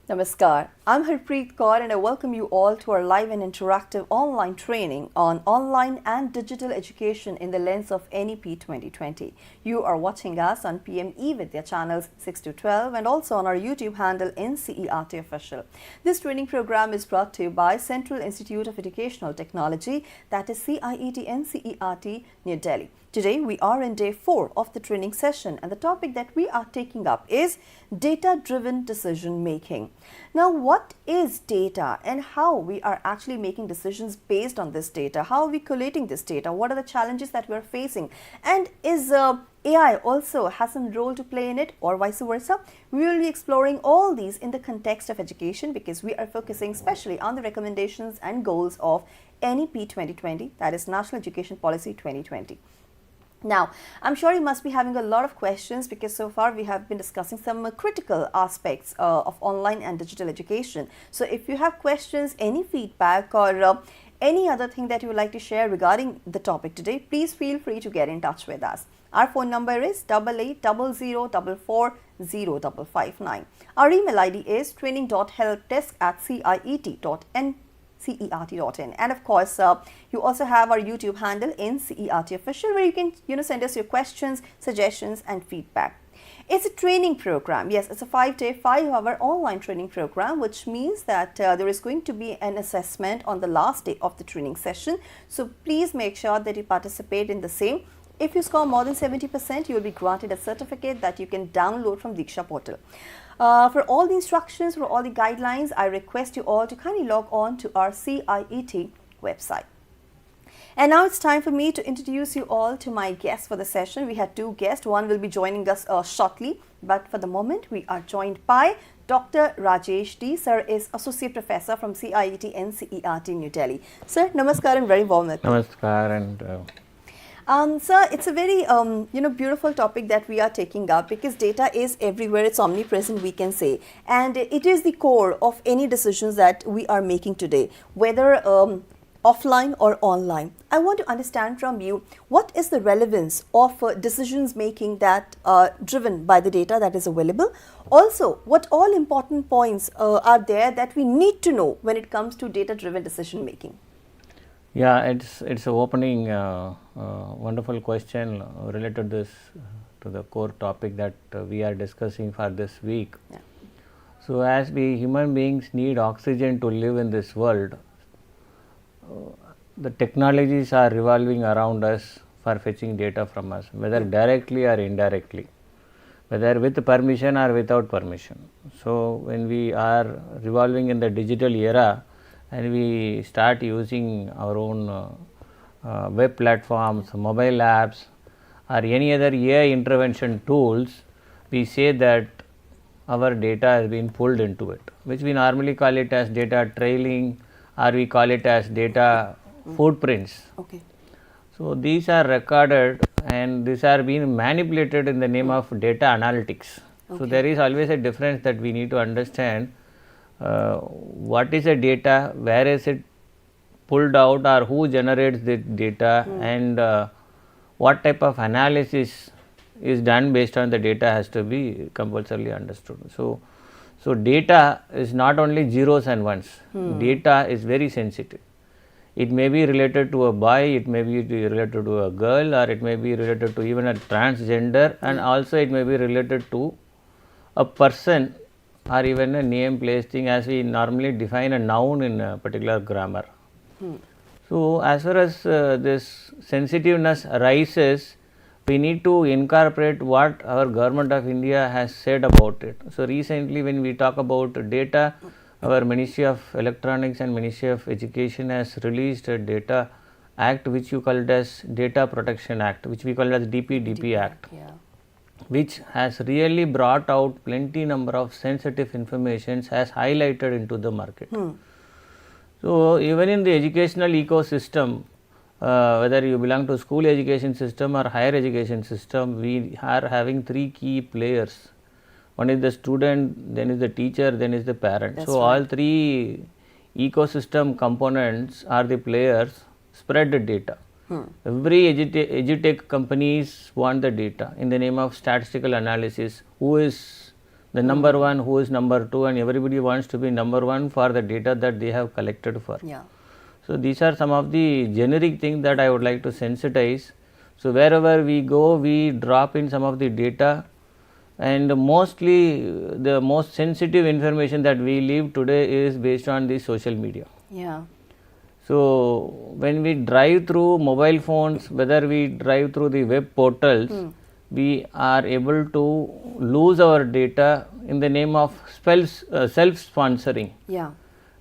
Namaskar, I'm Harpreet Kaur and I welcome you all to our live and interactive online training on online and digital education in the Lens of NEP 2020. You are watching us on PM eVidya channels 6 to 12 and also on our YouTube handle NCERT Official. This training program is brought to you by Central Institute of Educational Technology, that is CIET-NCERT, New Delhi. Today we are in day 4 of the training session and the topic that we are taking up is data-driven decision making. Now, what is data and how we are actually making decisions based on this data? How are we collating this data? What are the challenges that we are facing? And is AI also has some role to play in it or vice versa? We will be exploring all these in the context of education because we are focusing especially on the recommendations and goals of NEP 2020, that is National Education Policy 2020. Now, I'm sure you must be having a lot of questions because so far we have been discussing some critical aspects of online and digital education. So if you have questions, any feedback or any other thing that you would like to share regarding the topic today, please feel free to get in touch with us. Our phone number is 8800440559. Our email ID is training.helpdesk@ciet.in. CERT.in, and of course you also have our YouTube handle in CERT Official where you can send us your questions, suggestions and feedback. It's a training program. Yes, it's a 5-day, 5-hour online training program, which means that there is going to be an assessment on the last day of the training session. So please make sure that you participate in the same. If you score more than 70%, you will be granted a certificate that you can download from Diksha portal. For all the instructions, for all the guidelines, I request you all to kindly log on to our CIET website. And now it's time for me to introduce you all to my guests for the session. We had 2 guests. One will be joining us shortly, but for the moment we are joined by Dr. Rajesh D. Sir is Associate Professor from CIET-NCERT, New Delhi. Sir, namaskar and very warm welcome. Namaskar and Sir, it's a very beautiful topic that we are taking up because data is everywhere, it's omnipresent we can say, and it is the core of any decisions that we are making today, whether offline or online. I want to understand from you, what is the relevance of decisions making that are driven by the data that is available? Also, what all important points are there that we need to know when it comes to data driven decision making? yeah, it's an opening wonderful question related this to the core topic that we are discussing for this week. Yeah. So, as we human beings need oxygen to live in this world, the technologies are revolving around us for fetching data from us, whether directly or indirectly, whether with permission or without permission. So, when we are revolving in the digital era and we start using our own web platforms, mobile apps or any other AI intervention tools, we say that our data has been pulled into it, which we normally call it as data trailing or we call it as data footprints. Okay. So, these are recorded and these are being manipulated in the name of data analytics. Okay. So, there is always a difference that we need to understand what is the data, where is it pulled out or who generates the data and what type of analysis is done based on the data has to be compulsorily understood. So, data is not only zeros and ones, data is very sensitive. It may be related to a boy, it may be related to a girl or it may be related to even a transgender and also it may be related to a person or even a name, place, thing as we normally define a noun in a particular grammar. So, as far as this sensitiveness arises, we need to incorporate what our government of India has said about it. So, recently when we talk about data, our Ministry of Electronics and Ministry of Education has released a data act which you call it as Data Protection Act, which we call it as DPDP Act. Yeah. Which has really brought out plenty number of sensitive informations as highlighted into the market. So, even in the educational ecosystem, whether you belong to school education system or higher education system, we are having 3 key players. One is the student, then is the teacher, then is the parent. That's so, right. all 3 ecosystem components are the players spread the data. Every edutech companies want the data in the name of statistical analysis, who is the number one, who is number two, and everybody wants to be number one for the data that they have collected for. Yeah. So these are some of the generic things that I would like to sensitize. So wherever we go, we drop in some of the data, and mostly the most sensitive information that we leave today is based on the social media. Yeah. So when we drive through mobile phones, whether we drive through the web portals, we are able to lose our data in the name of self-sponsoring. Yeah.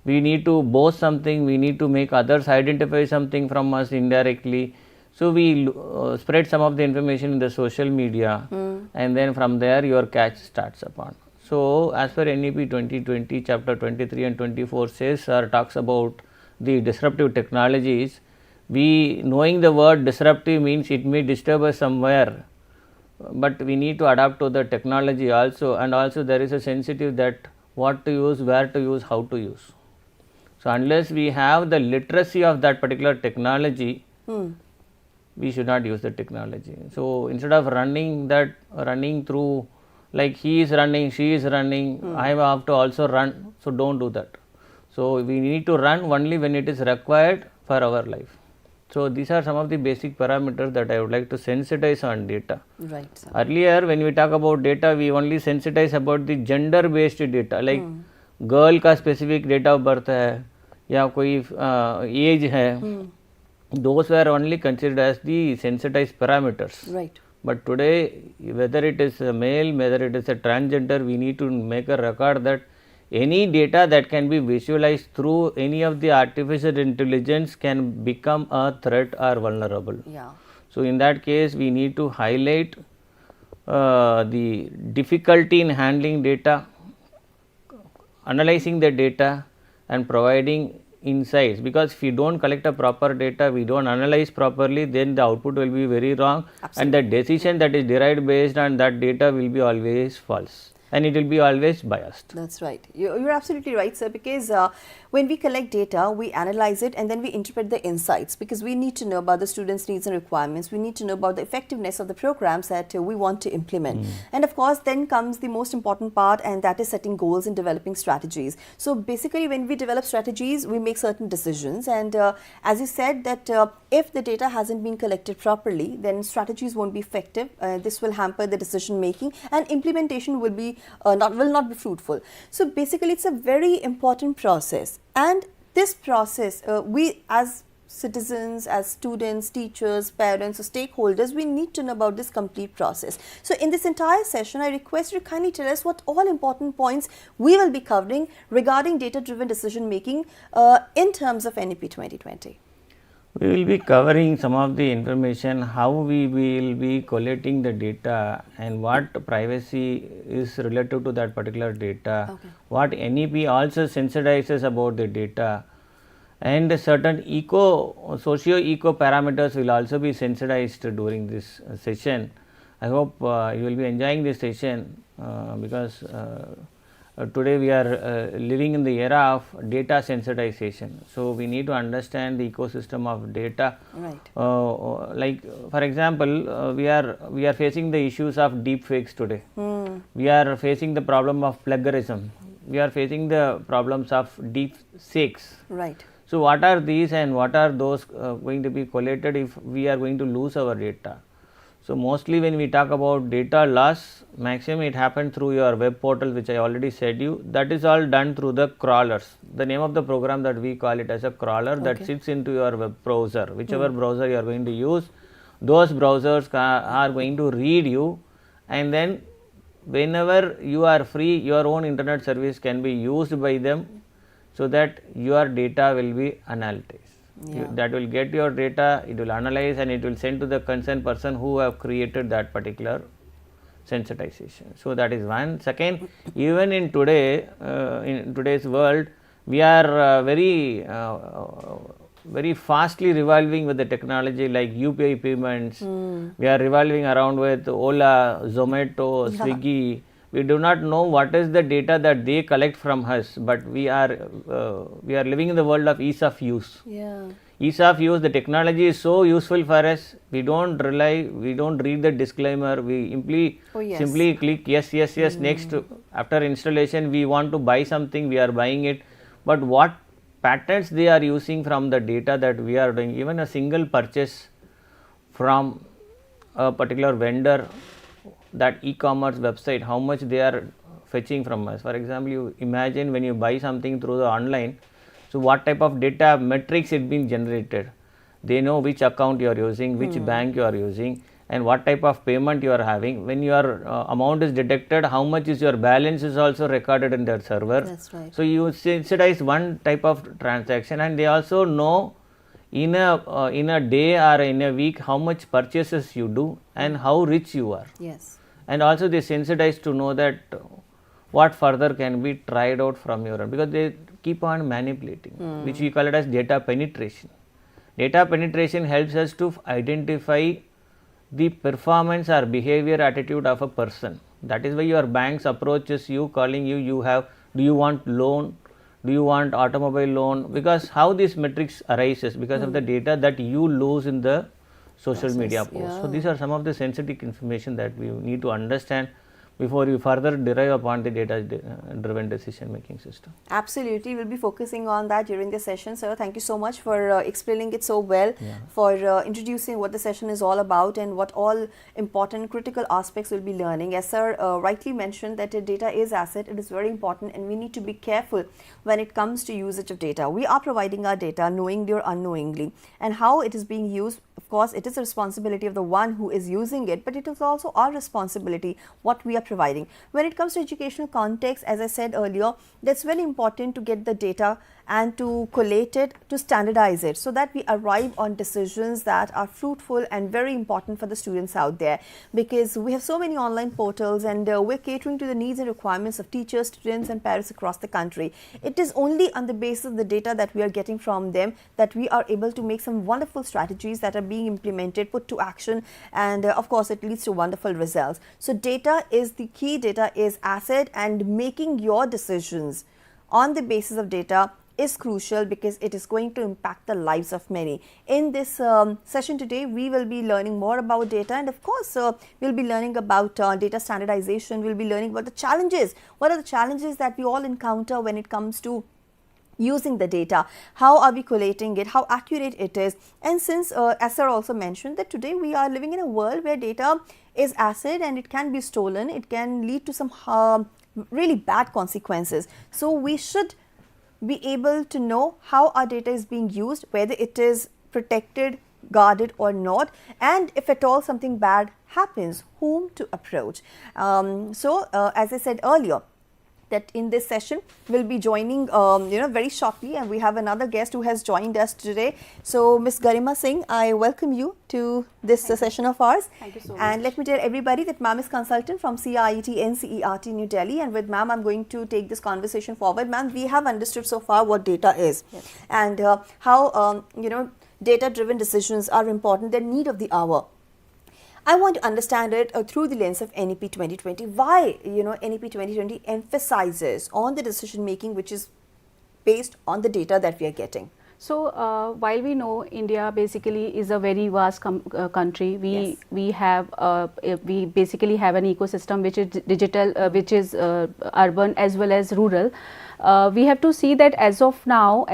We need to boast something, we need to make others identify something from us indirectly. So we spread some of the information in the social media, and then from there your catch starts upon. So as per NEP 2020, chapter 23 and 24 says or talks about the disruptive technologies. We knowing the word disruptive means it may disturb us somewhere, but we need to adapt to the technology also, and also there is a sensitive that what to use, where to use, how to use. So unless we have the literacy of that particular technology, we should not use the technology. So instead of running through, like he is running, she is running, I have to also run. So don't do that. So we need to run only when it is required for our life. So these are some of the basic parameters that I would like to sensitize on data. Right, sir. Earlier when we talk about data, we only sensitize about the gender based data, like girl का specific date of birth है या कोई as है, those were only considered as the sensitized parameters. Right. But today, whether it is a male, whether it is a transgender, we need to make a record that any data that can be visualized through any of the artificial intelligence can become a threat or vulnerable. Yeah. So in that case, we need to highlight the difficulty in handling data, analyzing the data, and providing insights, because if we don't collect a proper data, we don't analyze properly, then the output will be very wrong. Absolutely. And the decision that is derived based on that data will be always false, and it will be always biased. That's right. You're absolutely right, sir, because when we collect data, we analyze it and then we interpret the insights, because we need to know about the students' needs and requirements. We need to know about the effectiveness of the programs that we want to implement. And of course, then comes the most important part, and that is setting goals and developing strategies. So basically, when we develop strategies, we make certain decisions. And as you said, that if the data hasn't been collected properly, then strategies won't be effective. This will hamper the decision making, and implementation will be will not be fruitful. So basically, it's a very important process, and this process, we as citizens, as students, teachers, parents, or stakeholders, we need to know about this complete process. So in this entire session, I request you to kindly tell us what all important points we will be covering regarding data-driven decision making in terms of NEP 2020. We will be covering some of the information, how we will be collating the data, and what privacy is related to that particular data, what NEP also sensitizes about the data, and certain socio-eco parameters will also be sensitized during this session. I hope you will be enjoying this session because today we are living in the era of data sensitization. So we need to understand the ecosystem of data. Right. Like for example, we are facing the issues of deep fakes today. We are facing the problem of plagiarism. We are facing the problems of deep fakes. Right. So what are these, and what are those going to be collated if we are going to lose our data? So mostly when we talk about data loss, maximum it happens through your web portal, which I already said you. That is all done through the crawlers. The name of the program that we call it as a crawler that sits into your web browser. Whichever browser you are going to use, those browsers are going to read you, and then whenever you are free, your own internet service can be used by them, so that your data will be analyzed. That will get your data, it will analyze, and it will send to the concerned person who have created that particular sensitization. So that is one. Second, even in today's world, we are very fastly revolving with the technology like UPI payments. We are revolving around with Ola, Zomato, Swiggy. We do not know what is the data that they collect from us, but we are living in the world of ease of use. Yeah. ease of use, the technology is so useful for us. We don't read the disclaimer. We simply click yes, yes, yes. Next, after installation, we want to buy something, we are buying it. But what patterns they are using from the data that we are doing, even a single purchase from a particular vendor, that e-commerce website, how much they are fetching from us. For example, you imagine when you buy something through the online, so what type of data metrics it being generated. They know which account you are using, which bank you are using, and what type of payment you are having. When your amount is detected, how much is your balance is also recorded in their server. That's right. So you sensitize one type of transaction, and they also know in a day or in a week how much purchases you do and how rich you are. Yes. And also they sensitize to know that what further can be tried out from your end, because they keep on manipulating, which we call it as data penetration. Data penetration helps us to identify the performance or behavior attitude of a person. That is why your banks approaches you, calling you, do you want loan, do you want automobile loan, because how these metrics arises because of the data that you lose in the social media posts. So these are some of the sensitive information that we need to understand before you further derive upon the data driven decision making system. Absolutely, we'll be focusing on that during the session, sir. Thank you so much for explaining it so well, for introducing what the session is all about and what all important critical aspects we'll be learning. As sir rightly mentioned that data is asset, it is very important and we need to be careful when it comes to usage of data. We are providing our data knowingly or unknowingly, and how it is being used, of course, it is the responsibility of the one who is using it, but it is also our responsibility what we are providing. When it comes to educational context, as I said earlier, that's very important to get the data and to collate it, to standardize it, so that we arrive on decisions that are fruitful and very important for the students out there, because we have so many online portals and we're catering to the needs and requirements of teachers, students and parents across the country. It is only on the basis of the data that we are getting from them that we are able to make some wonderful strategies that are being implemented, put to action, and of course it leads to wonderful results. So data is the key, data is asset, and making your decisions on the basis of data is crucial because it is going to impact the lives of many. In this session today, we will be learning more about data, and of course, we'll be learning about data standardization. We'll be learning about the challenges. What are the challenges that we all encounter when it comes to using the data? How are we collating it? How accurate it is? And since, as sir also mentioned, that today we are living in a world where data is asset and it can be stolen. It can lead to some really bad consequences. So we should be able to know how our data is being used, whether it is protected, guarded or not, and if at all something bad happens, whom to approach. As I said earlier, that in this session we'll be joining very shortly, and we have another guest who has joined us today. So Ms. Garima Singh, I welcome you to this session of ours. Thank you so much. And let me tell everybody that ma'am is consultant from CIET-NCERT New Delhi, and with ma'am I'm going to take this conversation forward. Ma'am, we have understood so far what data is, yes, and how data driven decisions are important, the need of the hour. I want to understand it through the lens of NEP 2020. Why, NEP 2020 emphasizes on the decision making which is based on the data that we are getting. So while we know India basically is a very vast country, we basically have an ecosystem which is digital, which is urban as well as rural. We have to see that as of now,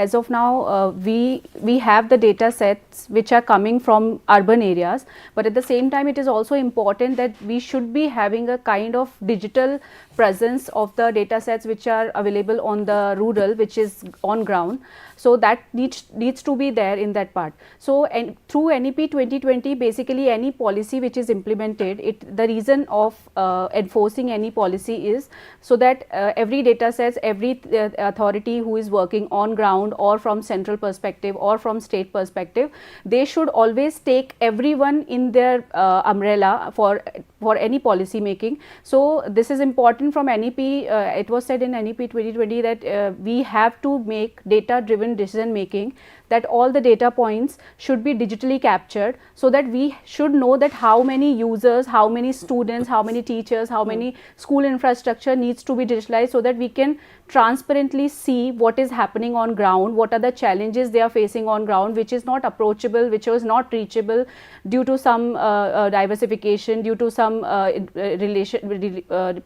we have the data sets which are coming from urban areas, but at the same time it is also important that we should be having a kind of digital presence of the data sets which are available on the rural, which is on ground. So that needs to be there in that part. So through NEP 2020, basically any policy which is implemented, the reason of enforcing any policy is so that every data sets, every authority who is working on ground or from central perspective or from state perspective, they should always take everyone in their umbrella for any policy making. So this is important from NEP. It was said in NEP 2020 that we have to make data driven decision making, that all the data points should be digitally captured, so that we should know that how many users, how many students, how many teachers, how many school infrastructure needs to be digitalized, so that we can transparently see what is happening on ground, what are the challenges they are facing on ground, which is not approachable, which was not reachable due to some diversification, due to some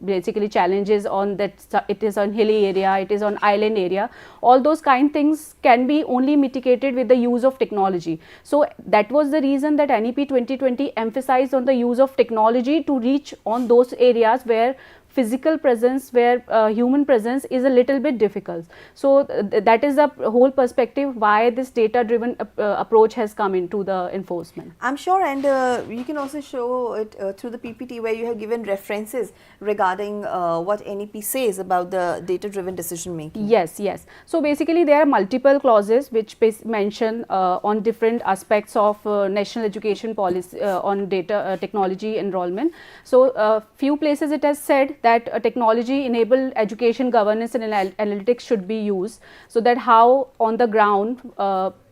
basically challenges on that, it is on hilly area, it is on island area. All those kind things can be only mitigated with the use of technology. So that was the reason that NEP 2020 emphasized on the use of technology to reach on those areas where physical presence, where human presence is a little bit difficult. So that is the whole perspective why this data driven approach has come into the enforcement. I'm sure, and you can also show it through the PPT where you have given references regarding what NEP says about the data driven decision making. Yes, yes. So basically there are multiple clauses which mention on different aspects of national education policy on data technology enrollment. So few places it has said that technology enabled education governance and analytics should be used, so that how on the ground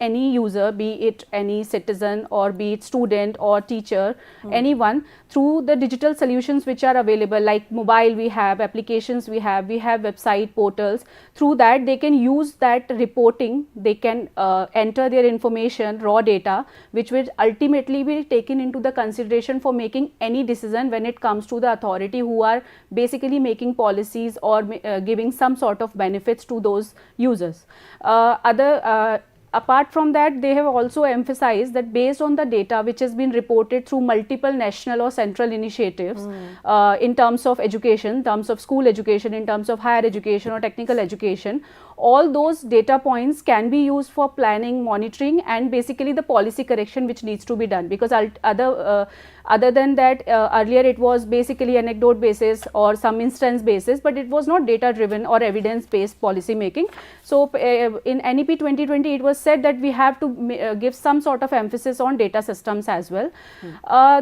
any user, be it any citizen or be it student or teacher, anyone, through the digital solutions which are available, like mobile we have, applications we have website portals, through that they can use that reporting, they can enter their information, raw data, which will ultimately be taken into the consideration for making any decision when it comes to the authority who are basically making policies or giving some sort of benefits to those users. Apart from that, they have also emphasized that based on the data which has been reported through multiple national or central initiatives in terms of education, in terms of school education, in terms of higher education or technical education, all those data points can be used for planning, monitoring, and basically the policy correction which needs to be done. Because other than that, earlier it was basically anecdote basis or some instance basis, but it was not data driven or evidence based policy making. So in NEP 2020 it was said that we have to give some sort of emphasis on data systems as well.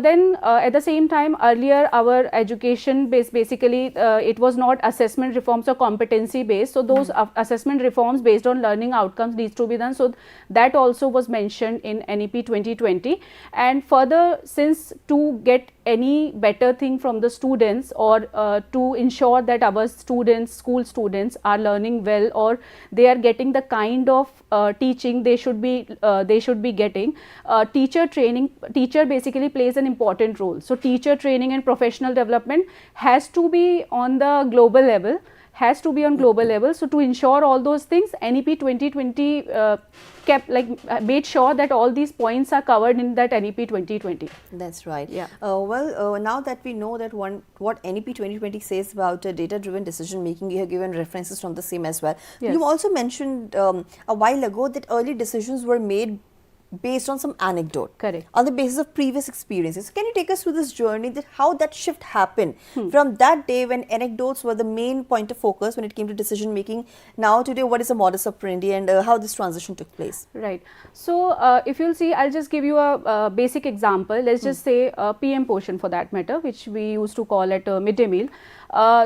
Then at the same time, earlier our education base, basically it was not assessment reforms or competency based, so those assessment reforms based on learning outcomes needs to be done. So that also was mentioned in NEP 2020. And further, since to get any better thing from the students, or to ensure that our students, school students are learning well, or they are getting the kind of teaching they should be getting, teacher training, teacher basically plays an important role. So teacher training and professional development has to be on the global level, So to ensure all those things, NEP 2020 made sure that all these points are covered in that NEP 2020. That's right. Yeah. Now that we know that what NEP 2020 says about data driven decision making, you have given references from the same as well. Yes. You also mentioned a while ago that early decisions were made based on some anecdote. Correct. On the basis of previous experiences. Can you take us through this journey, that how that shift happened from that day when anecdotes were the main point of focus when it came to decision making, now today what is the modus operandi, and how this transition took place? Right. So if you'll see, I'll just give you a basic example. Let's just say PM portion for that matter, which we used to call it midday meal.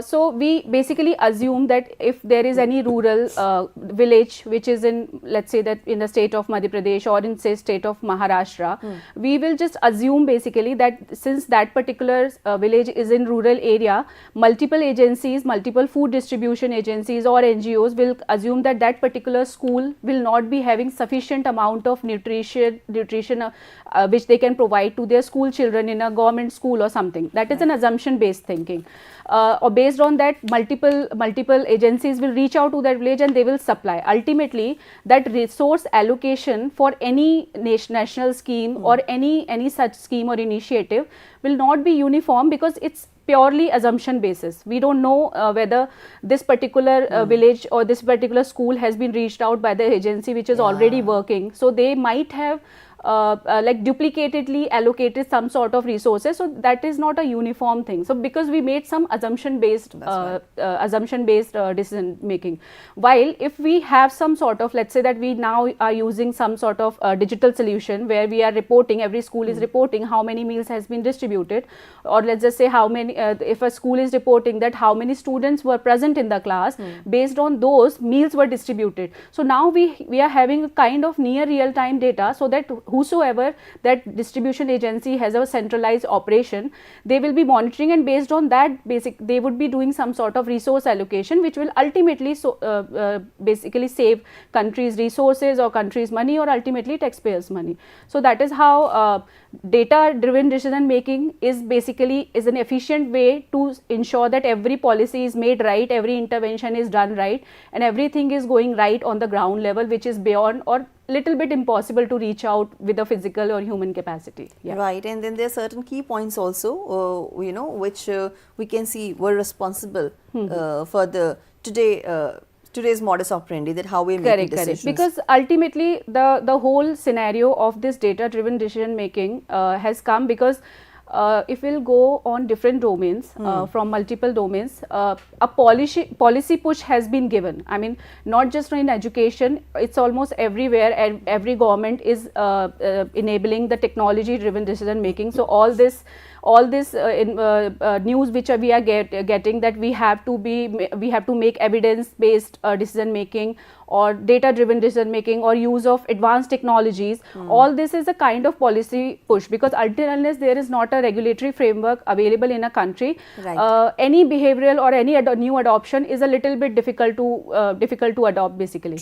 So we basically assume that if there is any rural village which is in, let's say that in the state of Madhya Pradesh or in say state of Maharashtra, we will just assume basically that since that particular village is in rural area, multiple agencies, multiple food distribution agencies or NGOs will assume that that particular school will not be having sufficient amount of nutrition which they can provide to their school children in a government school or something. That is an assumption based thinking. Or based on that, multiple agencies will reach out to that village and they will supply. Ultimately, that resource allocation for any national scheme or any such scheme or initiative will not be uniform, because it's purely assumption basis. We don't know whether this particular village or this particular school has been reached out by the agency which is already working. So they might have duplicatedly allocated some sort of resources, so that is not a uniform thing. So because we made some assumption based decision making, while if we have some sort of, let's say that we now are using some sort of digital solution where we are reporting, every school is reporting how many meals has been distributed, or let's just say how many if a school is reporting that how many students were present in the class, based on those meals were distributed. So now we are having a kind of near real time data, so that whosoever that distribution agency has a centralized operation, they will be monitoring, and based on that they would be doing some sort of resource allocation, which will ultimately basically save countries resources or countries money, or ultimately taxpayers money. So that is how data driven decision making is basically an efficient way to ensure that every policy is made right, every intervention is done right, and everything is going right on the ground level, which is beyond or little bit impossible to reach out with a physical or human capacity. Yeah. Right, and then there are certain key points also, you know, which we can see were responsible for the today's modus operandi, that how we make decisions. Correct. Because ultimately the whole scenario of this data driven decision making has come because if we'll go on different domains, from multiple domains, a policy push has been given. I mean, not just in education, it's almost everywhere, and every government is enabling the technology driven decision making. So all this news which we are getting, that we have to make evidence based decision making or data driven decision making or use of advanced technologies, all this is a kind of policy push, because until unless there is not a regulatory framework available in a country, any behavioral or any new adoption is a little bit difficult to adopt basically.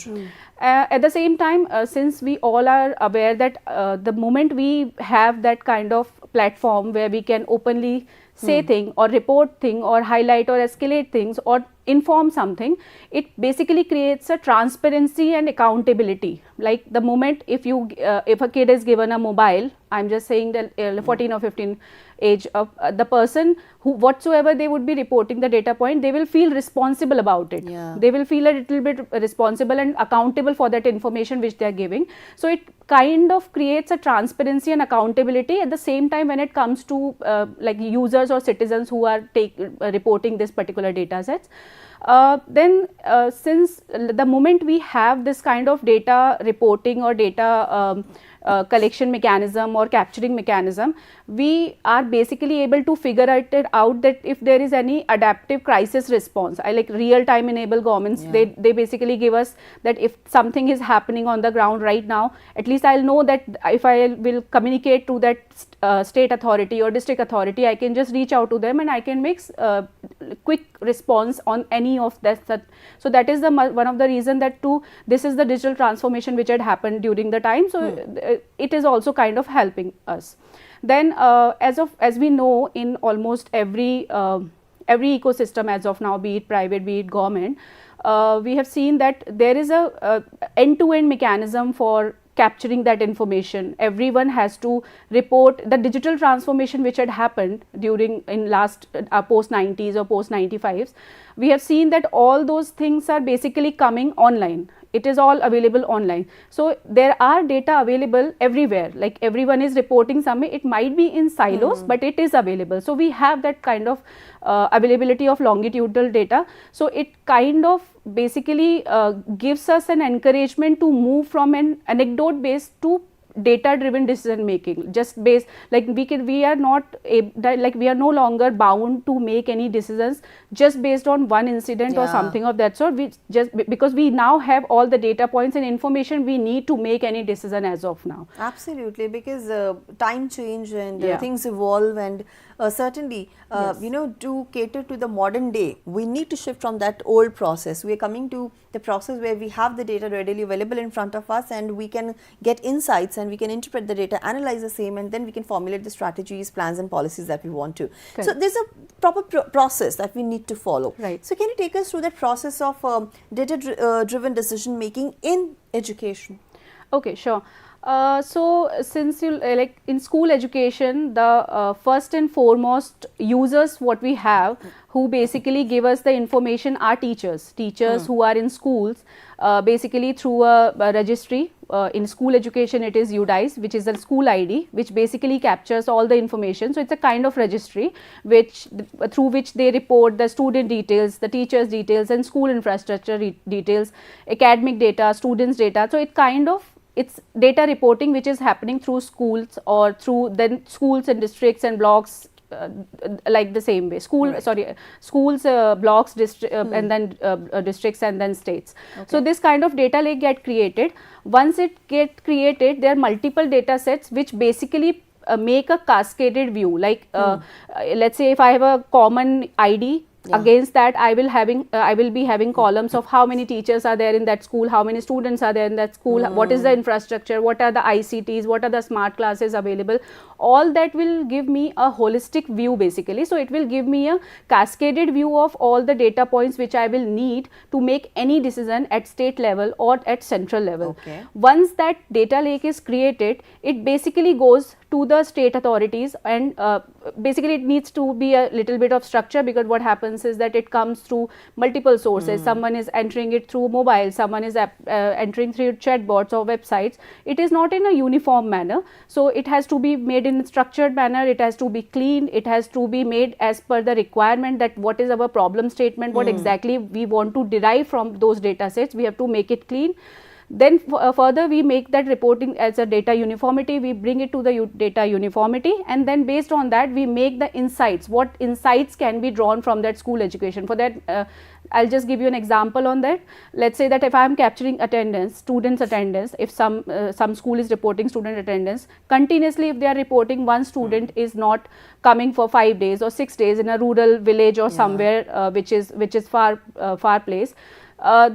At the same time, since we all are aware that the moment we have that kind of platform where we can openly say thing or report thing or highlight or escalate things or inform something, it basically creates a transparency and accountability. Like the moment if a kid is given a mobile, I'm just saying that 14 or 15 age of the person who whatsoever they would be reporting the data point, they will feel responsible about it. They will feel a little bit responsible and accountable for that information which they are giving. So it kind of creates a transparency and accountability. At the same time, when it comes to like users or citizens who are reporting this particular data sets, then since the moment we have this kind of data reporting or data collection mechanism or capturing mechanism, we are basically able to figure it out that if there is any adaptive crisis response, like real time enable governments, they basically give us that if something is happening on the ground right now, at least I'll know that if I will communicate to that state authority or district authority, I can just reach out to them and I can make quick response on any of that. So that is one of the reason that this is the digital transformation which had happened during the time. So it is also kind of helping us. Then as we know, in almost every ecosystem as of now, be it private, be it government, we have seen that there is a end-to-end mechanism for capturing that information. Everyone has to report the digital transformation which had happened in last post 90s or post 95s. We have seen that all those things are basically coming online. It is all available online. So there are data available everywhere, like everyone is reporting something. It might be in silos, but it is available. So we have that kind of availability of longitudinal data. So it kind of basically gives us an encouragement to move from an anecdote based to data driven decision making, just based like we are no longer bound to make any decisions just based on one incident or something of that sort. We just because we now have all the data points and information we need to make any decision as of now. Absolutely, because time change and things evolve, and certainly you know, to cater to the modern day, we need to shift from that old process. We are coming to the process where we have the data readily available in front of us, and we can get insights and we can interpret the data, analyze the same, and then we can formulate the strategies, plans and policies that we want to. So there's a proper process that we need to follow. Right. So can you take us through that process of data driven decision making in education? Okay, sure. So since you like in school education, the first and foremost users what we have who basically give us the information are teachers who are in schools, basically through a registry. In school education it is UDICE, which is a school ID, which basically captures all the information. So it's a kind of registry through which they report the student details, the teachers details, and school infrastructure details, academic data, students data. So it's data reporting which is happening through schools or through then schools and districts and blocks like the same way. Schools, blocks, and then districts, and then states. So this kind of data lake get created. Once it get created, there are multiple data sets which basically make a cascaded view. Like let's say if I have a common ID, against that I will be having columns of how many teachers are there in that school, how many students are there in that school, what is the infrastructure, what are the ICTs, what are the smart classes available. All that will give me a holistic view basically. So it will give me a cascaded view of all the data points which I will need to make any decision at state level or at central level. Once that data lake is created, it basically goes to the state authorities, and basically it needs to be a little bit of structure, because what happens is that it comes through multiple sources. Someone is entering it through mobile, someone is entering through chatbots or websites. It is not in a uniform manner, so it has to be made in a structured manner, it has to be clean, it has to be made as per the requirement, that what is our problem statement, what exactly we want to derive from those data sets, we have to make it clean. Then further we make that reporting as a data uniformity, we bring it to the data uniformity, and then based on that we make the insights, what insights can be drawn from that school education. For that I'll just give you an example on that. Let's say that if I am capturing attendance, students attendance, if some school is reporting student attendance continuously, if they are reporting one student is not coming for 5 days or 6 days in a rural village or somewhere which is far place,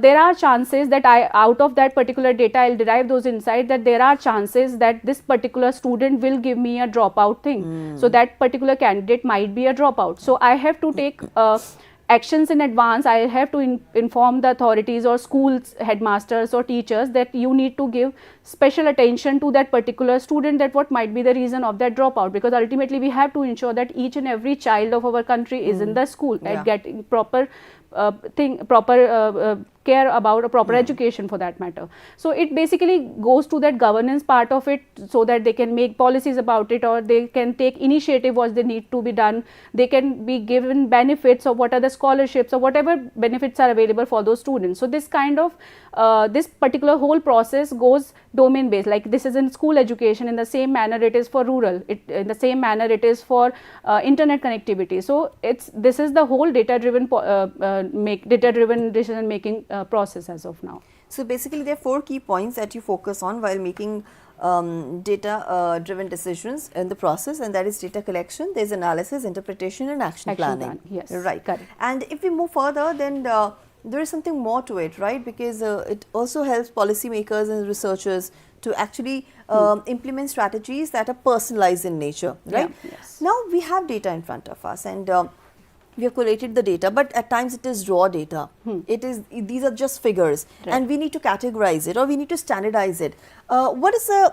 there are chances that out of that particular data I'll derive those insights, that there are chances that this particular student will give me a dropout thing. So that particular candidate might be a dropout. So I have to take actions in advance. I have to inform the authorities or schools, headmasters or teachers that you need to give special attention to that particular student, that what might be the reason of that dropout, because ultimately we have to ensure that each and every child of our country is in the school and getting proper care about a proper education for that matter. So it basically goes to that governance part of it, so that they can make policies about it, or they can take initiative what they need to be done. They can be given benefits, or what are the scholarships or whatever benefits are available for those students. So this kind of this particular whole process goes domain based. Like this is in school education, in the same manner it is for rural, in the same manner it is for internet connectivity. So this is the whole data driven decision making process as of now. So basically there are 4 key points that you focus on while making data driven decisions in the process, and that is data collection, there is analysis, interpretation and action planning. Yes, right. Correct. And if we move further, then there is something more to it, right? Because it also helps policymakers and researchers to actually implement strategies that are personalized in nature, right? Yes. Now we have data in front of us, and we have collated the data, but at times it is raw data. These are just figures, and we need to categorize it, or we need to standardize it. What is the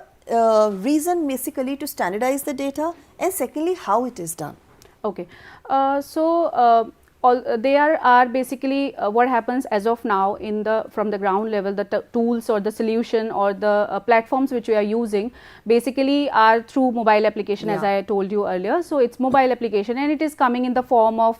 reason basically to standardize the data, and secondly how it is done? Okay, there are basically what happens as of now from the ground level, the tools or the solution or the platforms which we are using basically are through mobile application, as I told you earlier. So it's mobile application, and it is coming in the form of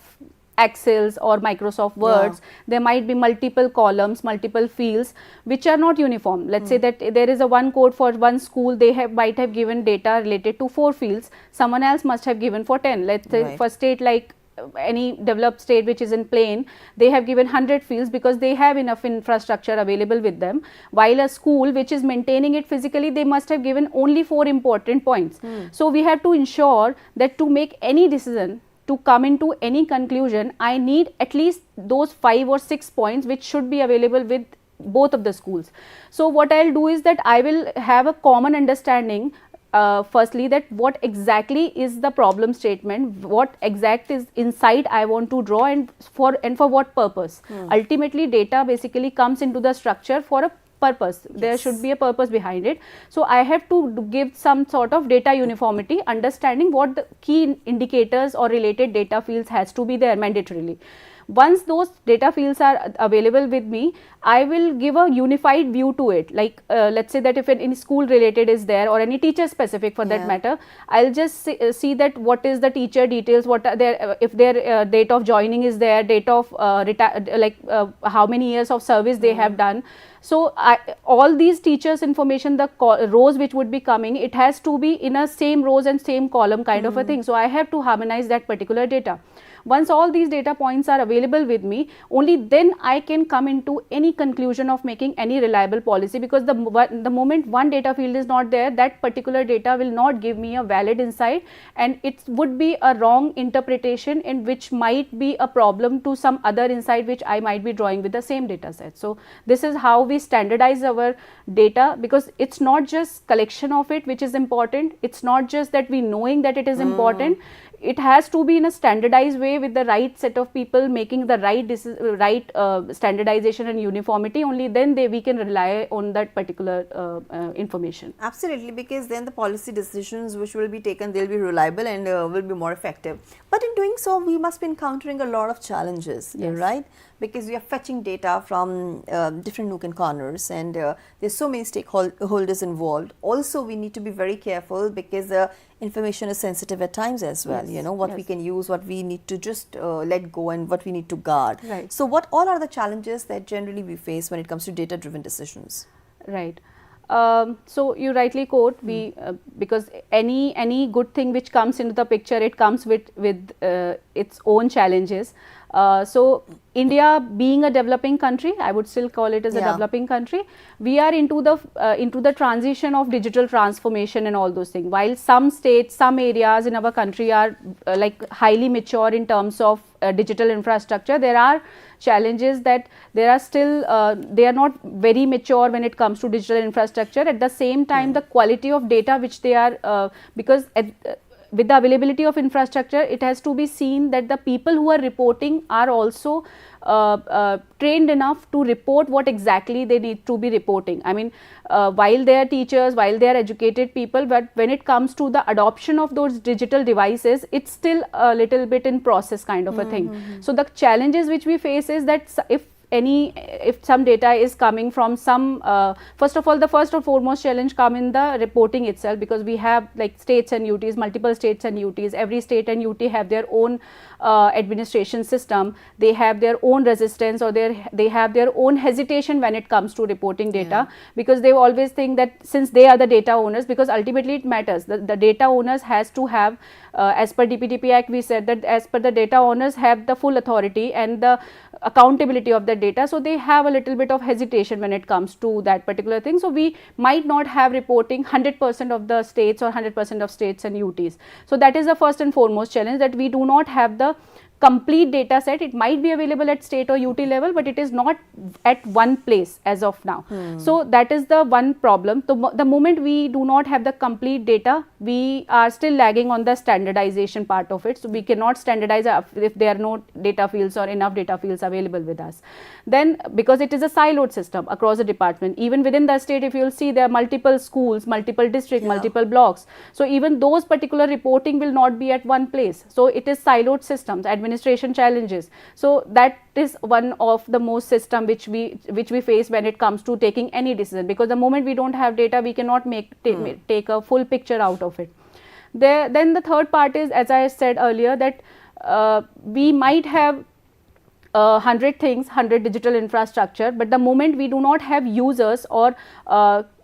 Excels or Microsoft Words. There might be multiple columns, multiple fields which are not uniform. Let's say that there is a one code for one school, they might have given data related to 4 fields, someone else must have given for 10. Let's say for state like any developed state which is in plain, they have given 100 fields because they have enough infrastructure available with them, while a school which is maintaining it physically, they must have given only 4 important points. So we have to ensure that to make any decision, to come into any conclusion, I need at least those 5 or 6 points which should be available with both of the schools. So what I'll do is that I will have a common understanding firstly that what exactly is the problem statement, what exact is insight I want to draw, and for what purpose. Ultimately data basically comes into the structure for a purpose. There should be a purpose behind it. So I have to give some sort of data uniformity, understanding what the key indicators or related data fields has to be there mandatorily. Once those data fields are available with me, I will give a unified view to it. Like let's say that if any school related is there or any teacher specific for that matter, I'll just see that what is the teacher details, what are their if their date of joining is there, date of how many years of service they have done. So all these teachers information, the rows which would be coming, it has to be in a same rows and same column kind of a thing. So I have to harmonize that particular data. Once all these data points are available with me, only then I can come into any conclusion of making any reliable policy, because the moment one data field is not there, that particular data will not give me a valid insight, and it would be a wrong interpretation in which might be a problem to some other insight which I might be drawing with the same data set. So this is how we standardize our data, because it's not just collection of it which is important, it's not just that we knowing that it is important, it has to be in a standardized way with the right set of people making the right standardization and uniformity. Only then we can rely on that particular information. Absolutely, because then the policy decisions which will be taken, they'll be reliable and will be more effective. But in doing so, we must be encountering a lot of challenges, right? Because we are fetching data from different nook and corners, and there's so many stakeholders involved. Also, we need to be very careful because information is sensitive at times as well. You know, what we can use, what we need to just let go, and what we need to guard. Right. So what all are the challenges that generally we face when it comes to data-driven decisions? Right. So you rightly quote, because any good thing which comes into the picture, it comes with its own challenges. So India being a developing country, I would still call it as a developing country, we are into the transition of digital transformation and all those things. While some states, some areas in our country are like highly mature in terms of digital infrastructure, there are challenges that there are still they are not very mature when it comes to digital infrastructure. At the same time, the quality of data which they are because with the availability of infrastructure, it has to be seen that the people who are reporting are also trained enough to report what exactly they need to be reporting. I mean, while they are teachers, while they are educated people, but when it comes to the adoption of those digital devices, it's still a little bit in process kind of a thing. So the challenges which we face is that if some data is coming from some first of all, the first or foremost challenge come in the reporting itself, because we have like states and UTs, multiple states and UTs. Every state and UT have their own administration system, they have their own resistance, or they have their own hesitation when it comes to reporting data, because they always think that since they are the data owners, because ultimately it matters, the data owners has to have as per DPTP Act, we said that as per the data owners have the full authority and the accountability of the data. So they have a little bit of hesitation when it comes to that particular thing. So we might not have reporting 100% of the states or 100% of states and UTs. So that is the first and foremost challenge, that we do not have the complete data set. It might be available at state or UT level, but it is not at one place as of now. So that is the one problem. The moment we do not have the complete data, we are still lagging on the standardization part of it. So we cannot standardize if there are no data fields or enough data fields available with us. Then because it is a siloed system across the department, even within the state, if you will see, there are multiple schools, multiple districts, multiple blocks. So even those particular reporting will not be at one place. So it is siloed systems, administration challenges. So that is one of the most system which we face when it comes to taking any decision, because the moment we don't have data, we cannot take a full picture out of it. Then the third part is, as I said earlier, that we might have 100 things, 100 digital infrastructure, but the moment we do not have users or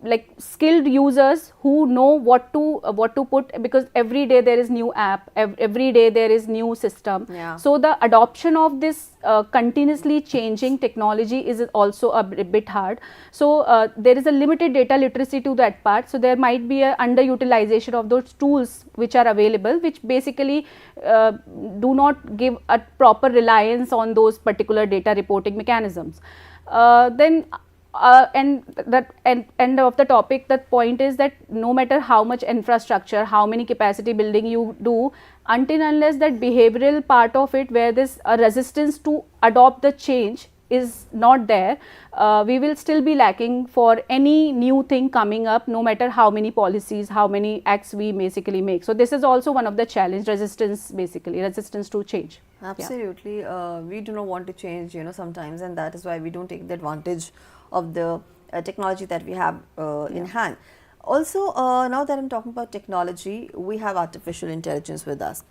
like skilled users who know what to put, because every day there is new app, every day there is new system. So the adoption of this continuously changing technology is also a bit hard. So there is a limited data literacy to that part. So there might be a underutilization of those tools which are available, which basically do not give a proper reliance on those particular data reporting mechanisms. And that end of the topic, that point is that no matter how much infrastructure, how many capacity building you do, until unless that behavioral part of it, where this resistance to adopt the change is not there, we will still be lacking for any new thing coming up, no matter how many policies, how many acts we basically make. So this is also one of the challenge, resistance to change. Absolutely. We do not want to change, sometimes, and that is why we don't take the advantage of the technology that we have in hand. Also, now that I'm talking about technology, we have artificial intelligence with us.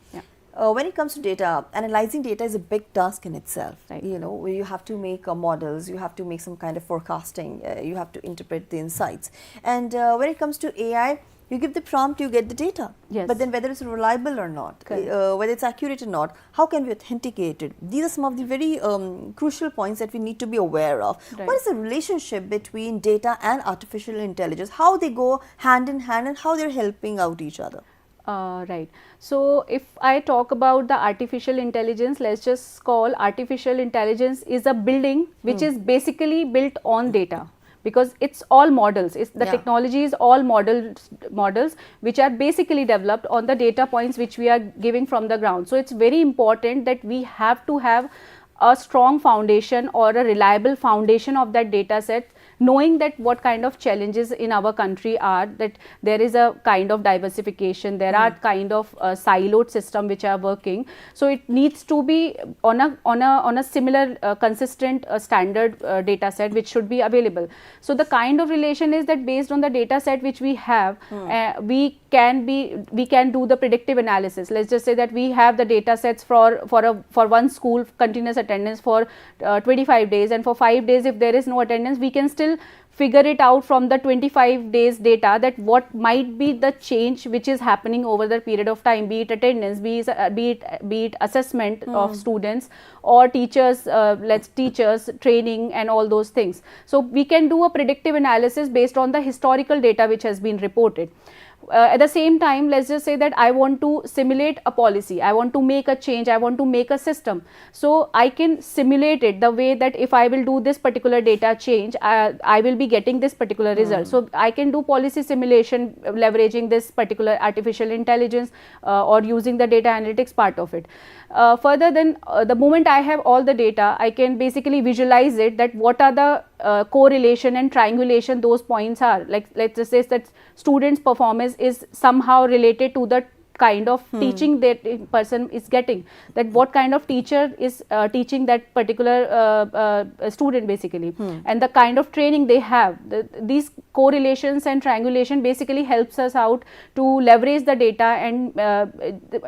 When it comes to data, analyzing data is a big task in itself. Right. Where you have to make models, you have to make some kind of forecasting, you have to interpret the insights. And when it comes to AI, you give the prompt, you get the data. Yes. But then whether it's reliable or not, whether it's accurate or not, how can we authenticate it? These are some of the very crucial points that we need to be aware of. Right. What is the relationship between data and artificial intelligence? How they go hand in hand and how they're helping out each other? Right. So if I talk about the artificial intelligence, let's just call artificial intelligence is a building which is basically built on data, because it's all models. The technology is all models which are basically developed on the data points which we are giving from the ground. So it's very important that we have to have a strong foundation or a reliable foundation of that data set, knowing that what kind of challenges in our country are, that there is a kind of diversification, there are kind of siloed system which are working. So it needs to be on a similar consistent standard data set which should be available. So the kind of relation is that based on the data set which we have, we can do the predictive analysis. Let's just say that we have the data sets for one school continuous attendance for 25 days, and for 5 days if there is no attendance, we can still figure it out from the 25 days data that what might be the change which is happening over the period of time, be it attendance, be it assessment of students, or teachers training and all those things. So we can do a predictive analysis based on the historical data which has been reported. At the same time, let's just say that I want to simulate a policy, I want to make a change, I want to make a system. So I can simulate it the way that if I will do this particular data change, I will be getting this particular result. So I can do policy simulation leveraging this particular artificial intelligence or using the data analytics part of it. Further, then the moment I have all the data, I can basically visualize it, that what are the correlation and triangulation those points are. Like let's just say that students' performance is somehow related to the kind of teaching that person is getting, that what kind of teacher is teaching that particular student basically, and the kind of training they have. These correlations and triangulation basically helps us out to leverage the data, and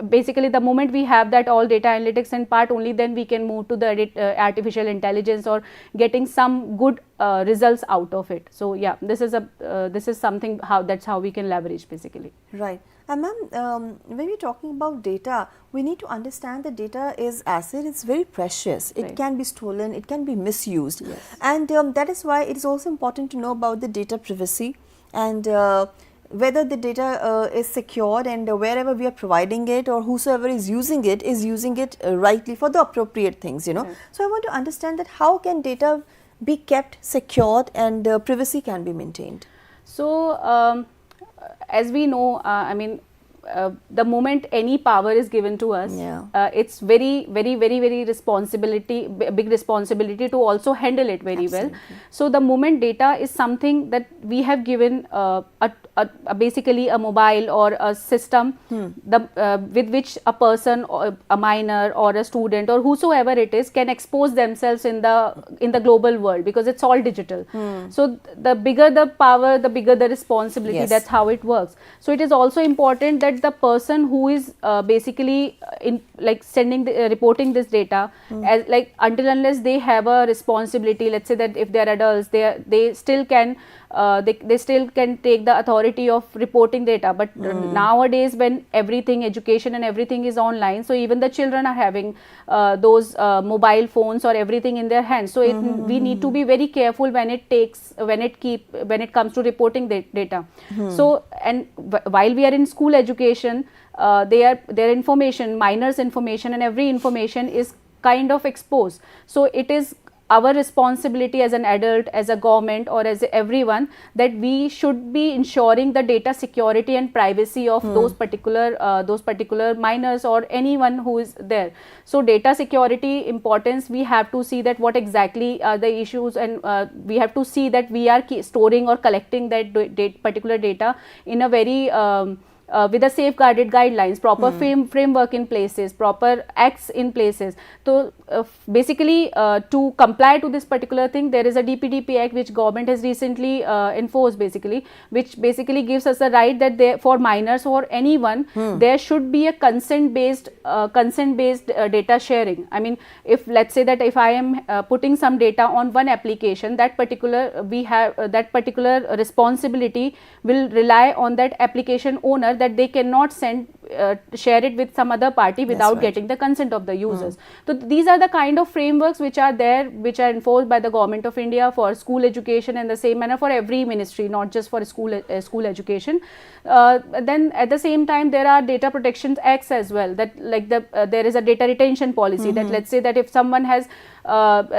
basically the moment we have that all data analytics and part, only then we can move to the artificial intelligence or getting some good results out of it. So yeah, this is something that's how we can leverage basically. Right. And ma'am, when we're talking about data, we need to understand that data is asset, it's very precious. It can be stolen, it can be misused. Yes. And that is why it is also important to know about the data privacy, and whether the data is secured, and wherever we are providing it, or whosoever is using it rightly for the appropriate things, Right. So I want to understand that how can data be kept secured and privacy can be maintained. So as we know, the moment any power is given to us, it's very big responsibility to also handle it very well. So the moment data is something that we have given basically a mobile or a system with which a person or a minor or a student or whosoever it is can expose themselves in the global world, because it's all digital. So the bigger the power, the bigger the responsibility. Yes. That's how it works. So it is also important that the person who is basically reporting this data, as like until unless they have a responsibility, let's say that if they are adults, they still can they still can take the authority of reporting data. But nowadays, when everything, education and everything is online, so even the children are having those mobile phones or everything in their hands. So we need to be very careful when it comes to reporting data. So, and while we are in school education, their information, minors' information, and every information is kind of exposed. So it is our responsibility as an adult, as a government, or as everyone, that we should be ensuring the data security and privacy of those particular minors or anyone who is there. So data security importance, we have to see that what exactly are the issues, and we have to see that we are storing or collecting that particular data in a very with a safeguarded guidelines, proper framework in places, proper acts in places. So basically to comply to this particular thing, there is a DPDP Act which government has recently enforced, basically, which basically gives us the right that for minors or anyone, there should be a consent based data sharing. I mean, if let's say that if I am putting some data on one application, that particular responsibility will rely on that application owner, that they cannot share it with some other party without getting the consent of the users. So these are the kind of frameworks which are there, which are enforced by the Government of India for school education, and the same manner for every ministry, not just for school education. Then at the same time, there are data protection acts as well, that like there is a data retention policy, that let's say that if someone has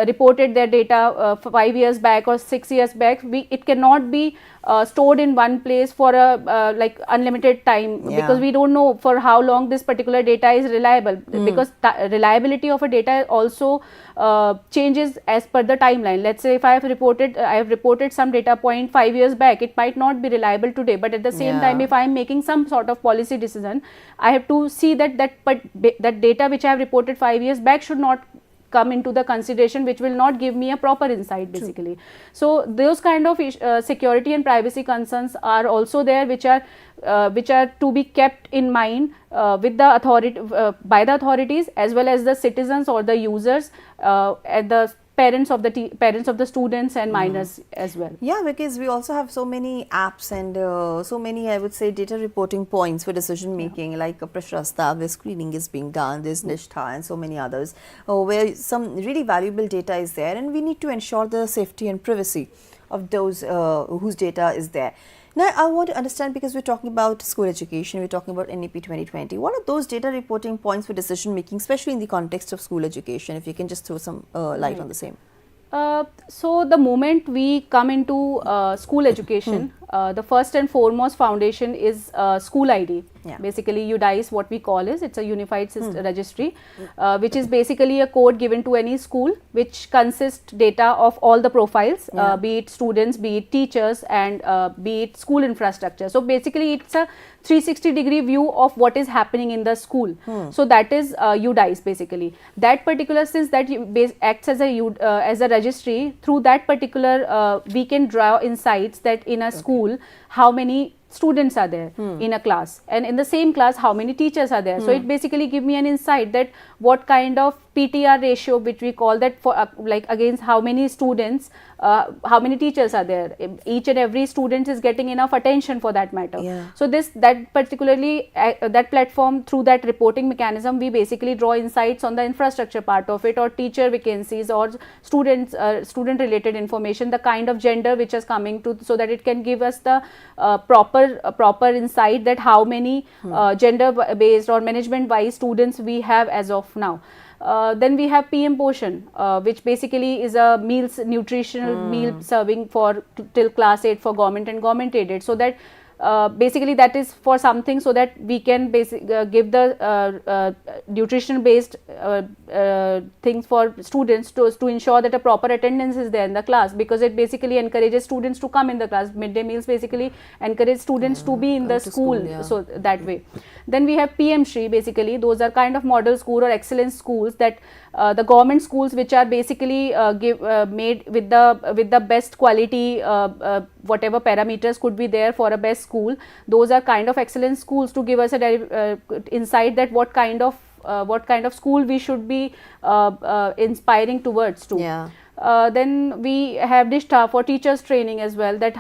reported their data 5 years back or 6 years back, it cannot be stored in one place for a like unlimited time, because we don't know for how long this particular data is reliable, because reliability of a data also changes as per the timeline. Let's say if I have reported some data point 5 years back, it might not be reliable today, but at the same time, if I am making some sort of policy decision, I have to see that data which I have reported 5 years back should not come into the consideration, which will not give me a proper insight, basically. True. So those kind of security and privacy concerns are also there, which are to be kept in mind with the authority by the authorities, as well as the citizens or the users, and the parents of the students and minors as well. Yeah, because we also have so many apps and so many, I would say, data reporting points for decision making, like Prashasta, where screening is being done, there's Nishtha and so many others, where some really valuable data is there, and we need to ensure the safety and privacy of those whose data is there. Now, I want to understand, because we're talking about school education, we're talking about NEP 2020. What are those data reporting points for decision making, especially in the context of school education? If you can just throw some light on the same. So the moment we come into school education, the first and foremost foundation is school ID. Basically, UDICE, what we call is, it's a unified registry, which is basically a code given to any school, which consists data of all the profiles, be it students, be it teachers, and be it school infrastructure. So basically, it's a 360-degree view of what is happening in the school. So that is UDICE, basically. That particular, since that acts as a registry, through that particular we can draw insights that in a school, how many students are there in a class, and in the same class how many teachers are there. So it basically give me an insight that what kind of PTR ratio, which we call that, for like against how many students, how many teachers are there. Each and every student is getting enough attention, for that matter. So that particularly that platform, through that reporting mechanism, we basically draw insights on the infrastructure part of it, or teacher vacancies, or student related information, the kind of gender which is coming to, so that it can give us the proper insight that how many gender based or management wise students we have as of now. Then we have PM Poshan, which basically is a nutritional meal serving for till class 8 for government and government aided. So that basically that is for something, so that we can give the nutrition based things for students to ensure that a proper attendance is there in the class, because it basically encourages students to come in the class. Midday meals basically encourage students to be in the school, so that way. Then we have PM Shri, basically those are kind of model school or excellence schools, that the government schools which are basically made with the best quality, whatever parameters could be there for a best school. Those are kind of excellence schools to give us a insight that what kind of school we should be inspiring towards to. Then we have Nishtha for teachers training as well, that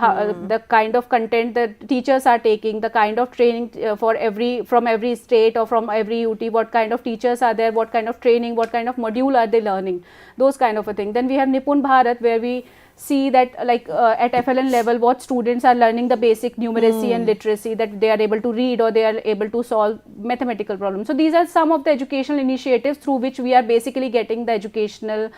the kind of content that teachers are taking, the kind of training from every state or from every UT, what kind of teachers are there, what kind of training, what kind of module are they learning, those kind of a thing. Then we have Nipun Bharat, where we see that like at FLN level what students are learning the basic numeracy and literacy, that they are able to read or they are able to solve mathematical problems. So these are some of the educational initiatives through which we are basically getting the educational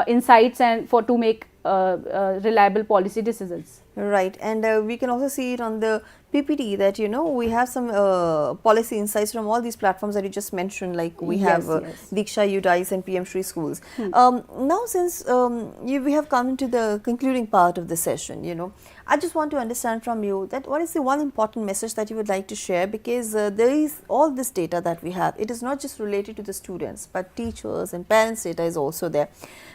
insights and to make reliable policy decisions. Right, and we can also see it on the PPT that we have some policy insights from all these platforms that you just mentioned, like we have Diksha, UDICE and PM Shri schools. Now since we have come to the concluding part of the session, I just want to understand from you that what is the one important message that you would like to share, because there is all this data that we have. It is not just related to the students, but teachers and parents' data is also there.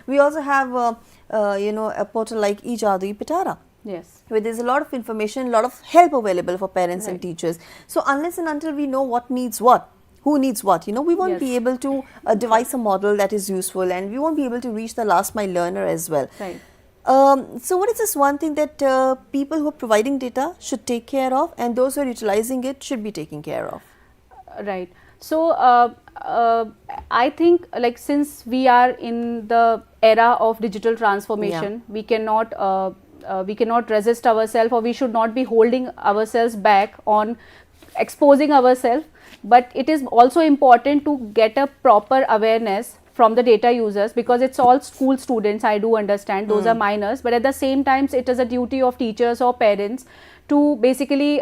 We also have a portal like eJadu Pitara. Yes. Where there's a lot of information, a lot of help available for parents and teachers. So unless and until we know what needs what, who needs what, we won't be able to devise a model that is useful, and we won't be able to reach the last mile learner as well. Right. So what is this one thing that people who are providing data should take care of, and those who are utilizing it should be taking care of? Right. So I think, like, since we are in the era of digital transformation, we cannot resist ourselves, or we should not be holding ourselves back on exposing ourselves, but it is also important to get a proper awareness from the data users, because it's all school students, I do understand, those are minors, but at the same time it is a duty of teachers or parents to basically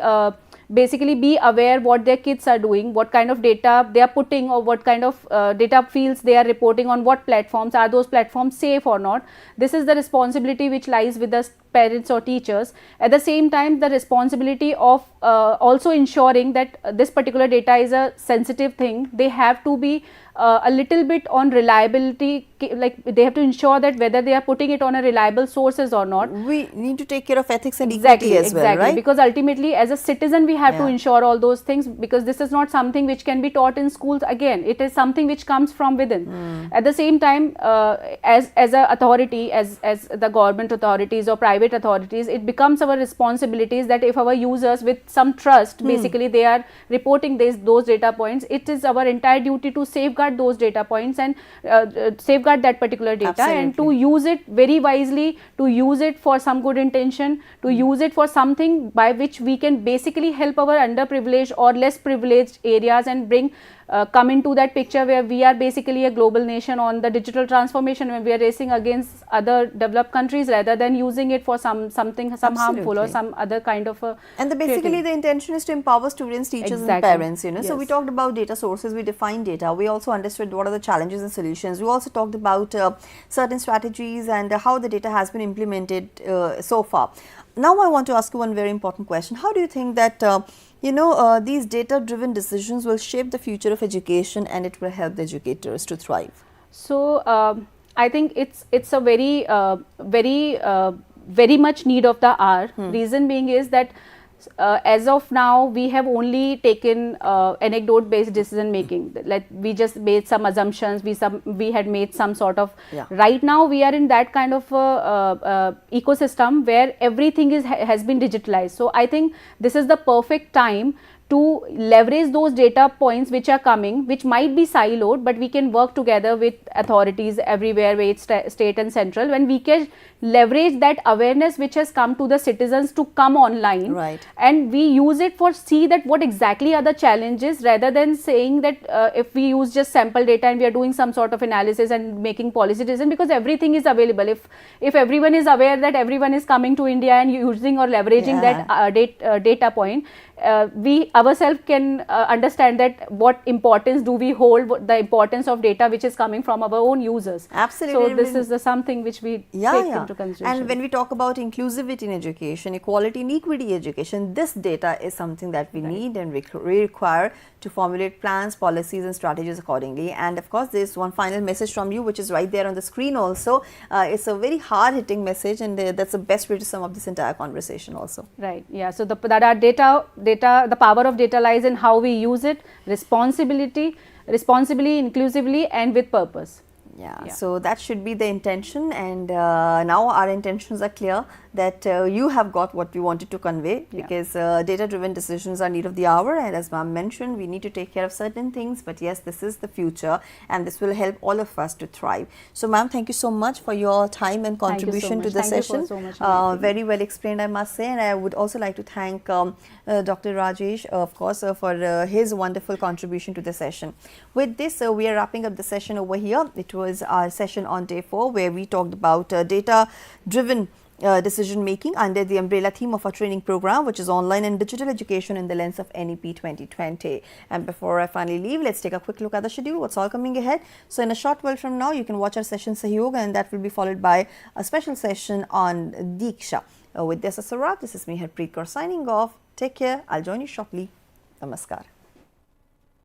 be aware what their kids are doing, what kind of data they are putting, or what kind of data fields they are reporting on what platforms, are those platforms safe or not. This is the responsibility which lies with the parents or teachers. At the same time, the responsibility of also ensuring that this particular data is a sensitive thing. They have to be a little bit on reliability, like they have to ensure that whether they are putting it on a reliable sources or not. We need to take care of ethics and equity as well, right? Because ultimately as a citizen we have to ensure all those things, because this is not something which can be taught in schools. Again, it is something which comes from within. At the same time, as a authority, as the government authorities or private authorities, it becomes our responsibilities that if our users with some trust, basically they are reporting those data points, it is our entire duty to safeguard those data points and safeguard that particular data. Absolutely. And to use it very wisely, to use it for some good intention, to use it for something by which we can basically help our underprivileged or less privileged areas and bring come into that picture where we are basically a global nation on the digital transformation, when we are racing against other developed countries, rather than using it for some harmful or some other kind of a. And basically the intention is to empower students, teachers and parents, So we talked about data sources, we defined data, we also understood what are the challenges and solutions. We also talked about certain strategies and how the data has been implemented so far. Now I want to ask you one very important question. How do you think that these data-driven decisions will shape the future of education, and it will help the educators to thrive? So I think it's a very much need of the hour. Reason being is that as of now we have only taken anecdote based decision making, like we just made some assumptions, we had made some sort of right now we are in that kind of ecosystem where everything has been digitalized. So I think this is the perfect time to leverage those data points which are coming, which might be siloed, but we can work together with authorities everywhere, be it state and central, when we can leverage that awareness which has come to the citizens to come online, and we use it for see that what exactly are the challenges, rather than saying that if we use just sample data and we are doing some sort of analysis and making policy decision, because everything is available. If everyone is aware that everyone is coming to India and using or leveraging that data point, we ourselves can understand that what importance do we hold, the importance of data which is coming from our own users. Absolutely. So this is something which we take into consideration. And when we talk about inclusivity in education, equality in equity education, this data is something that we need and we require to formulate plans, policies and strategies accordingly. And of course, there's one final message from you which is right there on the screen also. It's a very hard-hitting message, and that's the best way to sum up this entire conversation also. Right. Yeah. So the the power of data lies in how we use it, responsibly, inclusively, and with purpose. Yeah, so that should be the intention, and now our intentions are clear. that you have got what we wanted to convey, because data-driven decisions are need of the hour, and as ma'am mentioned, we need to take care of certain things, but yes, this is the future and this will help all of us to thrive. So ma'am, thank you so much for your time and contribution to the session. Very well explained, I must say, and I would also like to thank Dr. Rajesh, of course, for his wonderful contribution to the session. With this, we are wrapping up the session over here. It was our session on day 4, where we talked about data-driven decision making under the umbrella theme of our training program, which is online and digital education in the lens of NEP 2020. And before I finally leave, let's take a quick look at the schedule, what's all coming ahead. So in a short while from now, you can watch our session Sahyog, and that will be followed by a special session on Diksha. With this as a wrap, this is me Harpreet Kaur signing off. Take care. I'll join you shortly. Namaskar.